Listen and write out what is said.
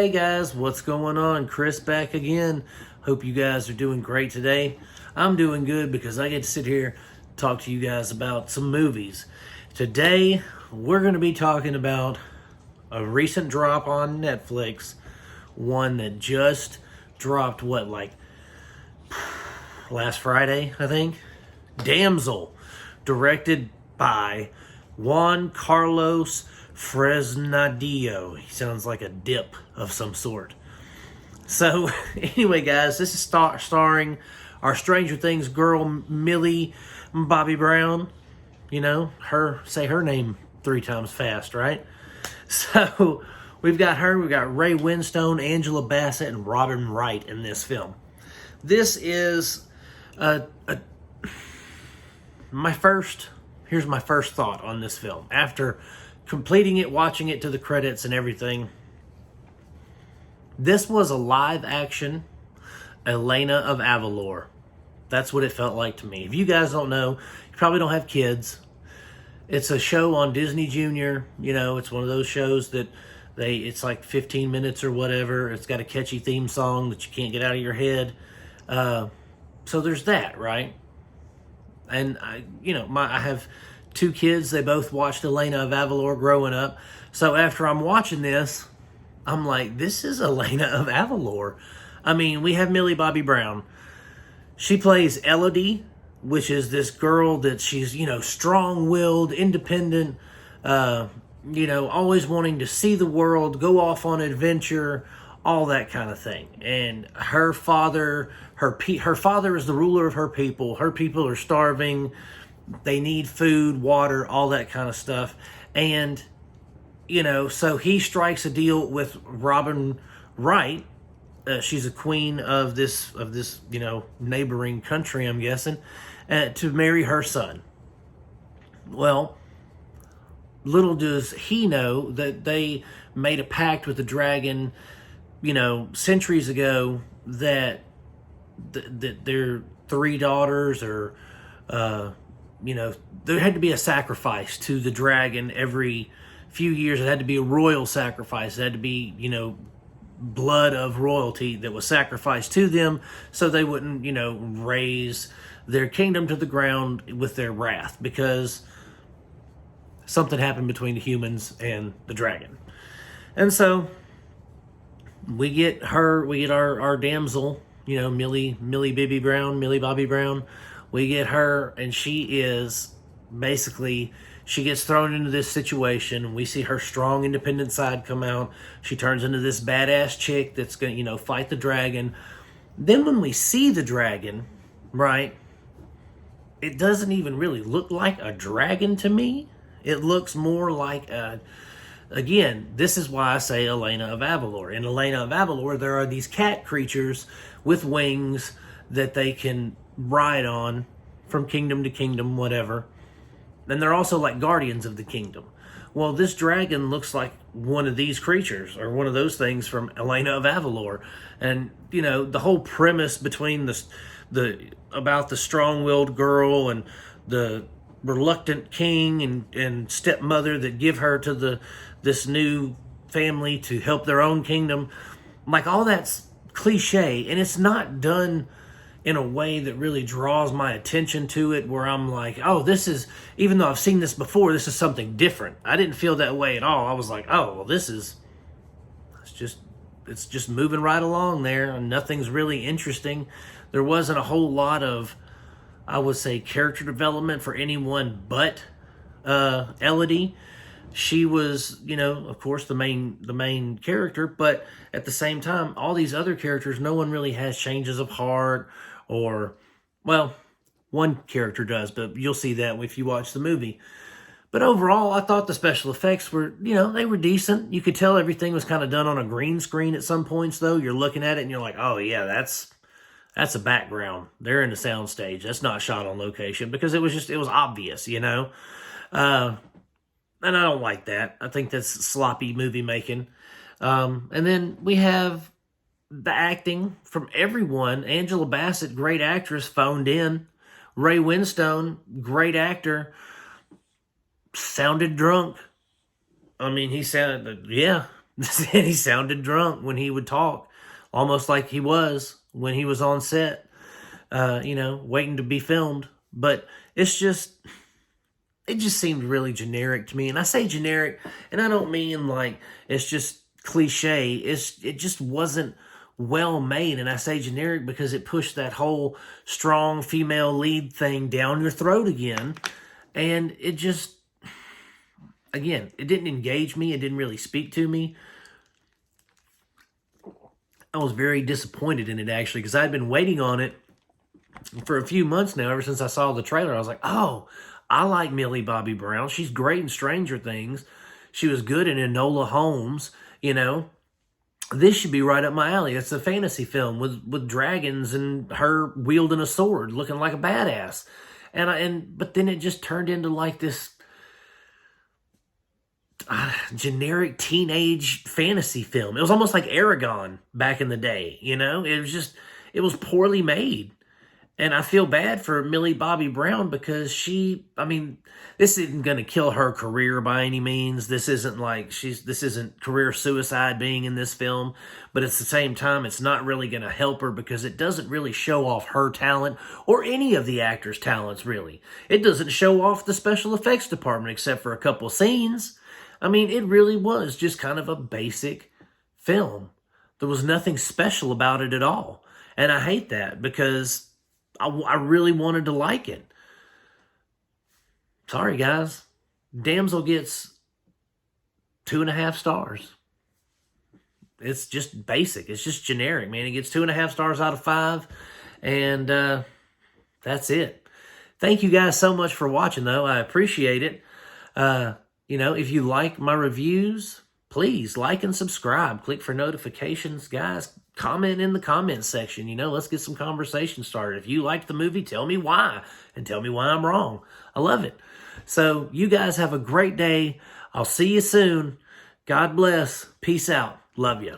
Hey guys, what's going on? Chris back again. Hope you guys are doing great today. I'm doing good because I get to sit here and talk to you guys about some movies. Today, we're going to be talking about a recent drop on Netflix, one that just dropped, last Friday, I think? Damsel, directed by Juan Carlos Fresnadillo. He sounds like a dip of some sort. So, anyway, guys, this is starring our Stranger Things girl, Millie Bobby Brown. You know, say her name 3 times fast, right? So, we've got her, we've got Ray Winstone, Angela Bassett, and Robin Wright in this film. This is here's my first thought on this film. After completing it, watching it to the credits and everything, this was a live action Elena of Avalor. That's what it felt like to me. If you guys don't know, you probably don't have kids. It's a show on Disney Junior. You know, it's one of those shows that it's like 15 minutes or whatever. It's got a catchy theme song that you can't get out of your head. So there's that, right? And I have 2 kids. They both watched Elena of Avalor growing up. So after I'm watching this, I'm like, this is Elena of Avalor. I mean, we have Millie Bobby Brown. She plays Elodie, which is this girl that she's, strong-willed, independent, always wanting to see the world, go off on adventure, all that kind of thing. And her father is the ruler of her people. Her people are starving. They need food, water, all that kind of stuff. And, so he strikes a deal with Robin Wright. She's a queen of this neighboring country, I'm guessing, to marry her son. Well, little does he know that they made a pact with the dragon, centuries ago, that their 3 daughters or, there had to be a sacrifice to the dragon every few years. It had to be a royal sacrifice. It had to be, blood of royalty that was sacrificed to them so they wouldn't, raise their kingdom to the ground with their wrath, because something happened between the humans and the dragon. And so we get our damsel, Millie Bobby Brown. We get her, and she gets thrown into this situation. We see her strong, independent side come out. She turns into this badass chick that's going to, fight the dragon. Then when we see the dragon, right, it doesn't even really look like a dragon to me. It looks more like again, this is why I say Elena of Avalor. In Elena of Avalor, there are these cat creatures with wings that they can ride on from kingdom to kingdom, whatever. And they're also like guardians of the kingdom. Well, this dragon looks like one of these creatures, or one of those things from Elena of Avalor. And, the whole premise between about the strong-willed girl and the reluctant king and stepmother that give her to this new family to help their own kingdom, like, all that's cliche, and it's not done in a way that really draws my attention to it, where I'm like, oh, this is, even though I've seen this before, this is something different. I didn't feel that way at all. I was like, oh, well, it's just moving right along there, and nothing's really interesting. There wasn't a whole lot of, I would say, character development for anyone but Elodie. She was, of course, the main character, but at the same time, all these other characters, no one really has changes of heart, or, well, one character does, but you'll see that if you watch the movie. But overall, I thought the special effects were, they were decent. You could tell everything was kind of done on a green screen at some points, though. You're looking at it and you're like, oh yeah, that's a background. They're in the sound stage. That's not shot on location, because it was obvious, And I don't like that. I think that's sloppy movie making. And then we have the acting from everyone. Angela Bassett, great actress, phoned in. Ray Winstone, great actor, sounded drunk. I mean, he sounded, And he sounded drunk when he would talk, almost like he was when he was on set, waiting to be filmed. But it just seemed really generic to me. And I say generic, and I don't mean like it's just cliche. It just wasn't well made. And I say generic because it pushed that whole strong female lead thing down your throat again. And it just, again, it didn't engage me. It didn't really speak to me. I was very disappointed in it, actually, because I'd been waiting on it for a few months now. Ever since I saw the trailer, I was like, oh, I like Millie Bobby Brown. She's great in Stranger Things. She was good in Enola Holmes. This should be right up my alley. It's a fantasy film with dragons and her wielding a sword, looking like a badass. But then it just turned into like this generic teenage fantasy film. It was almost like Aragon back in the day, it was poorly made. And I feel bad for Millie Bobby Brown because this isn't going to kill her career by any means. This isn't career suicide being in this film, but at the same time, it's not really going to help her because it doesn't really show off her talent or any of the actors' talents, really. It doesn't show off the special effects department except for a couple scenes. It really was just kind of a basic film. There was nothing special about it at all. And I hate that because I really wanted to like it. Sorry, guys. Damsel gets 2.5 stars. It's just basic. It's just generic, man. It gets 2.5 stars out of 5. And that's it. Thank you guys so much for watching, though. I appreciate it. If you like my reviews, please like and subscribe. Click for notifications, guys. Comment in the comments section. Let's get some conversation started. If you liked the movie, tell me why, and tell me why I'm wrong. I love it. So you guys have a great day. I'll see you soon. God bless. Peace out. Love you.